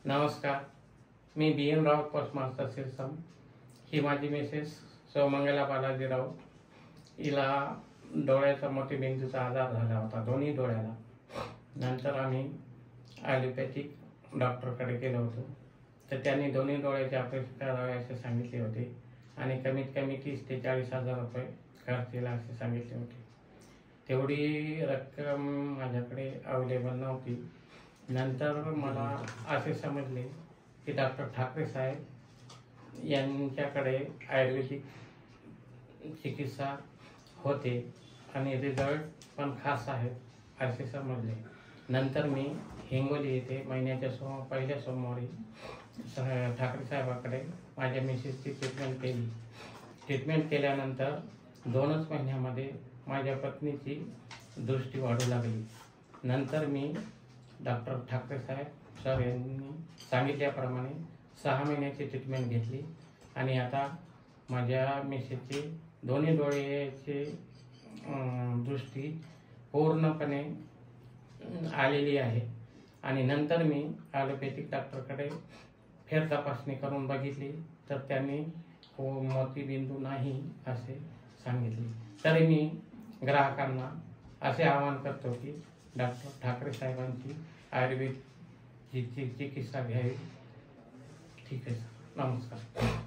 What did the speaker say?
नमस्कार. मी BN राव, postmaster Sirsam. ही माझी Mrs सौमंगला Balaji Rao. हिला डोळ्याचा मोतीबिंदूचा आजार झाला होता, दोन्ही डोळ्याला. नंतर आम्ही ॲलोपॅथिक डॉक्टरकडे गेलो होतो, तर त्यांनी दोन्ही डोळ्याचे ऑपरेशन करावे असे सांगितले होते आणि कमीत कमी 30,000 ते 40,000 रुपये खर्च येईल असे सांगितले होते. तेवढी रक्कम माझ्याकडे अवेलेबल नव्हती. नंतर मला असे समजले की डॉक्टर ठाकरे साहेब यांच्याकडे आयुर्वेदिक चिकित्सा होते आणि रिझल्ट पण खास आहेत असे समजले. नंतर मी हिंगोली येथे महिन्याच्या पहिल्या सोमवारी ठाकरे साहेबाकडे माझ्या मिसेसची ट्रीटमेंट केली. ट्रीटमेंट केल्यानंतर 2च महिन्यामध्ये माझ्या पत्नीची दृष्टी वाढू लागली. नंतर मी डॉक्टर ठाकरे साहेब सर यांनी सांगितल्याप्रमाणे 6 महिन्याची ट्रीटमेंट घेतली आणि आता माझ्या मिसेसची दोन्ही डोळ्याची दृष्टी पूर्णपणे आलेली आहे. आणि नंतर मी ॲलोपॅथिक डॉक्टरकडे फेर तपासणी करून बघितली, तर त्यांनी मोतीबिंदू नाही असे सांगितले. तरी मी ग्राहकांना असे आवाहन करतो की डॉक्टर ठाकरे साहेबांची आयुर्वेद चिकित्सा घ्यावी. ठीक आहे सर. नमस्कार.